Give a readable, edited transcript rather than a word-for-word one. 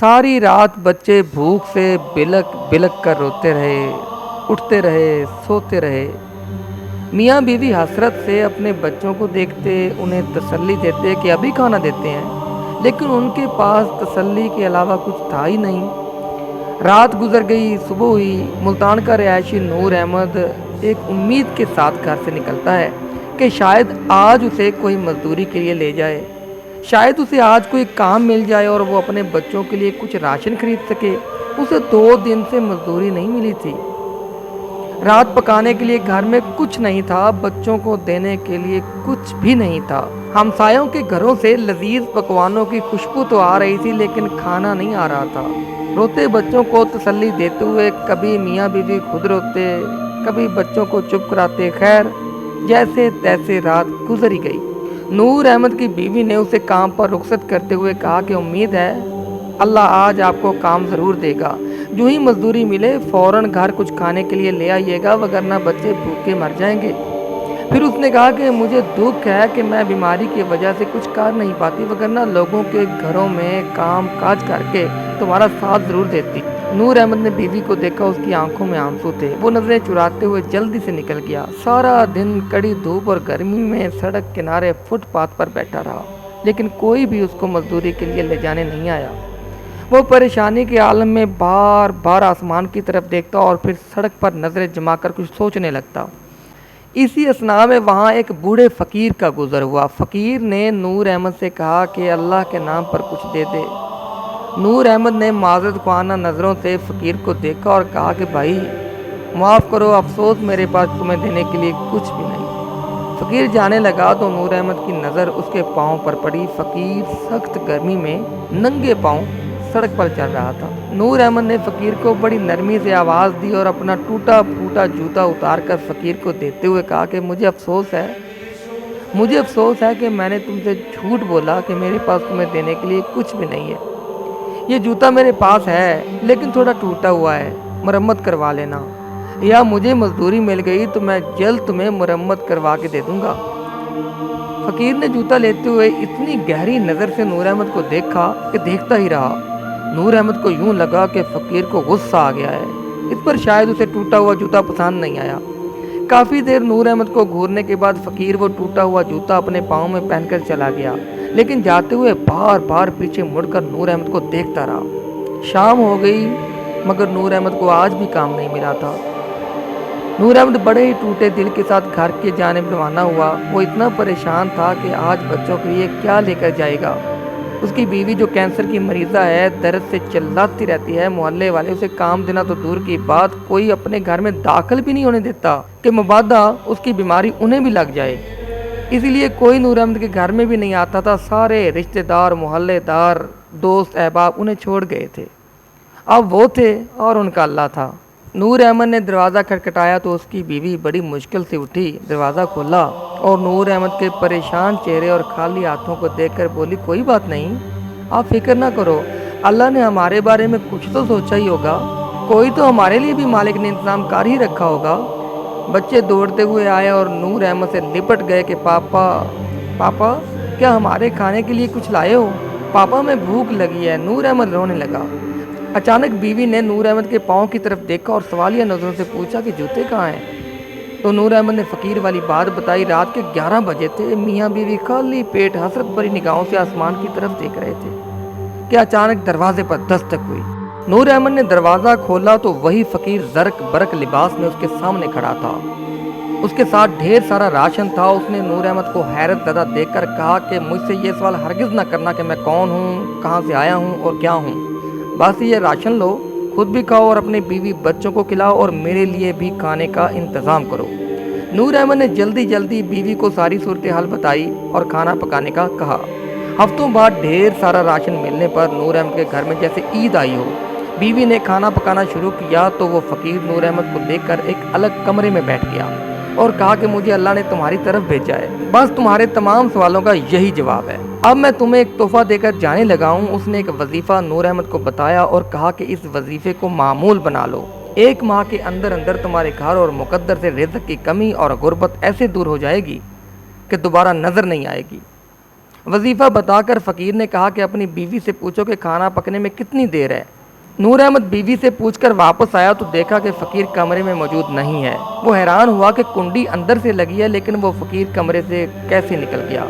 ساری رات بچے بھوک سے بلک بلک کر روتے رہے، اٹھتے رہے، سوتے رہے۔ میاں بیوی حسرت سے اپنے بچوں کو دیکھتے، انہیں تسلی دیتے کہ ابھی کھانا دیتے ہیں، لیکن ان کے پاس تسلی کے علاوہ کچھ تھا ہی نہیں۔ رات گزر گئی، صبح ہوئی۔ ملتان کا رہائشی نور احمد ایک امید کے ساتھ گھر سے نکلتا ہے کہ شاید آج اسے کوئی مزدوری کے لیے لے جائے، شاید اسے آج کوئی کام مل جائے اور وہ اپنے بچوں کے لیے کچھ راشن خرید سکے۔ اسے 2 دن سے مزدوری نہیں ملی تھی۔ رات پکانے کے لیے گھر میں کچھ نہیں تھا، بچوں کو دینے کے لیے کچھ بھی نہیں تھا۔ ہمسایوں کے گھروں سے لذیذ پکوانوں کی خوشبو تو آ رہی تھی، لیکن کھانا نہیں آ رہا تھا۔ روتے بچوں کو تسلی دیتے ہوئے کبھی میاں بیوی خود روتے، کبھی بچوں کو چپ کراتے۔ خیر، جیسے تیسے رات گزر ہی گئی۔ نور احمد کی بیوی نے اسے کام پر رخصت کرتے ہوئے کہا کہ امید ہے اللہ آج آپ کو کام ضرور دے گا، جو ہی مزدوری ملے فوراً گھر کچھ کھانے کے لیے لے آئیے گا، وگرنہ بچے بھوکے مر جائیں گے۔ پھر اس نے کہا کہ مجھے دکھ ہے کہ میں بیماری کی وجہ سے کچھ کر نہیں پاتی، وگرنہ لوگوں کے گھروں میں کام کاج کر کے تمہارا ساتھ ضرور دیتی۔ نور احمد نے بیوی کو دیکھا، اس کی آنکھوں میں آنسو تھے۔ وہ نظریں چراتے ہوئے جلدی سے نکل گیا۔ سارا دن کڑی دھوپ اور گرمی میں سڑک کنارے فٹ پاتھ پر بیٹھا رہا، لیکن کوئی بھی اس کو مزدوری کے لیے لے جانے نہیں آیا۔ وہ پریشانی کے عالم میں بار بار آسمان کی طرف دیکھتا اور پھر سڑک پر نظریں جما کر کچھ سوچنے لگتا۔ اسی اثناء میں وہاں ایک بوڑھے فقیر کا گزر ہوا۔ فقیر نے نور احمد سے کہا کہ اللہ کے نام پر کچھ دے دے۔ نور احمد نے معذرت خواہانہ نظروں سے فقیر کو دیکھا اور کہا کہ بھائی معاف کرو، افسوس میرے پاس تمہیں دینے کے لیے کچھ بھی نہیں۔ فقیر جانے لگا تو نور احمد کی نظر اس کے پاؤں پر پڑی۔ فقیر سخت گرمی میں ننگے پاؤں سڑک پر چل رہا تھا۔ نور احمد نے فقیر کو بڑی نرمی سے آواز دی اور اپنا ٹوٹا پھوٹا جوتا اتار کر فقیر کو دیتے ہوئے کہا کہ مجھے افسوس ہے کہ میں نے تم سے جھوٹ بولا کہ میرے پاس تمہیں دینے کے لیے کچھ بھی نہیں ہے۔ یہ جوتا میرے پاس ہے لیکن تھوڑا ٹوٹا ہوا ہے، مرمت کروا لینا، یا مجھے مزدوری مل گئی تو میں جلد تمہیں مرمت کروا کے دے دوں گا۔ فقیر نے جوتا لیتے ہوئے اتنی گہری نظر سے نور احمد کو دیکھا کہ دیکھتا ہی رہا۔ نور احمد کو یوں لگا کہ فقیر کو غصہ آ گیا ہے، اس پر شاید اسے ٹوٹا ہوا جوتا پسند نہیں آیا۔ کافی دیر نور احمد کو گھورنے کے بعد فقیر وہ ٹوٹا ہوا جوتا اپنے پاؤں میں پہن کر چلا گیا، لیکن جاتے ہوئے بار بار پیچھے مڑ کر نور احمد کو دیکھتا رہا۔ شام ہو گئی مگر نور احمد کو آج بھی کام نہیں ملا تھا۔ نور احمد بڑے ہی ٹوٹے دل کے ساتھ گھر کی جانب روانہ ہوا۔ وہ اتنا پریشان تھا کہ آج بچوں کے لیے کیا لے کر جائے گا۔ اس کی بیوی جو کینسر کی مریضہ ہے، درد سے چلاتی رہتی ہے۔ محلے والے اسے کام دینا تو دور کی بات، کوئی اپنے گھر میں داخل بھی نہیں ہونے دیتا کہ مبادا اس کی بیماری انہیں بھی لگ جائے۔ اسی لیے کوئی نور احمد کے گھر میں بھی نہیں آتا تھا۔ سارے رشتہ دار، محلے دار، دوست احباب انہیں چھوڑ گئے تھے۔ اب وہ تھے اور ان کا اللہ تھا۔ نور احمد نے دروازہ کھٹکھٹایا تو اس کی بیوی بڑی مشکل سے اٹھی، دروازہ کھولا اور نور احمد کے پریشان چہرے اور خالی ہاتھوں کو دیکھ کر بولی کوئی بات نہیں، آپ فکر نہ کرو، اللہ نے ہمارے بارے میں کچھ تو سوچا ہی ہوگا، کوئی تو ہمارے لیے بھی مالک نے انتظام کر ہی رکھا ہوگا۔ بچے دوڑتے ہوئے آئے اور نور احمد سے لپٹ گئے کہ پاپا کیا ہمارے کھانے کے لیے کچھ لائے ہو؟ پاپا میں بھوک لگی ہے۔ نور احمد رونے لگا۔ اچانک بیوی نے نور احمد کے پاؤں کی طرف دیکھا اور سوالیہ نظروں سے پوچھا کہ جوتے کہاں ہیں؟ تو نور احمد نے فقیر والی بات بتائی۔ رات کے 11 بجے تھے۔ میاں بیوی خالی پیٹ حسرت بھری نگاہوں سے آسمان کی طرف دیکھ رہے تھے کہ اچانک دروازے پر دستک ہوئی۔ نور احمد نے دروازہ کھولا تو وہی فقیر زرق برق لباس میں اس کے سامنے کھڑا تھا۔ اس کے ساتھ ڈھیر سارا راشن تھا۔ اس نے نور احمد کو حیرت زدہ دیکھ کر کہا کہ مجھ سے یہ سوال ہرگز نہ کرنا کہ میں کون ہوں، کہاں سے آیا ہوں اور کیا ہوں، بس یہ راشن لو، خود بھی کھاؤ اور اپنی بیوی بچوں کو کھلاؤ اور میرے لیے بھی کھانے کا انتظام کرو۔ نور احمد نے جلدی بیوی کو ساری صورتحال بتائی اور کھانا پکانے کا کہا۔ ہفتوں بعد ڈھیر سارا راشن ملنے پر نور احمد کے گھر میں جیسے عید آئی ہو۔ بیوی نے کھانا پکانا شروع کیا تو وہ فقیر نور احمد کو دیکھ کر ایک الگ کمرے میں بیٹھ گیا اور کہا کہ مجھے اللہ نے تمہاری طرف بھیجا ہے، بس تمہارے تمام سوالوں کا یہی جواب ہے، اب میں تمہیں ایک تحفہ دے کر جانے لگا ہوں۔ اس نے ایک وظیفہ نور احمد کو بتایا اور کہا کہ اس وظیفے کو معمول بنا لو، 1 ماہ کے اندر تمہارے گھر اور مقدر سے رزق کی کمی اور غربت ایسے دور ہو جائے گی کہ دوبارہ نظر نہیں آئے گی۔ وظیفہ بتا کر فقیر نے کہا کہ اپنی بیوی سے پوچھو کہ کھانا پکنے میں کتنی دیر ہے۔ نور احمد بیوی سے پوچھ کر واپس آیا تو دیکھا کہ فقیر کمرے میں موجود نہیں ہے۔ وہ حیران ہوا کہ کنڈی اندر سے لگی ہے لیکن وہ فقیر کمرے سے کیسے نکل گیا۔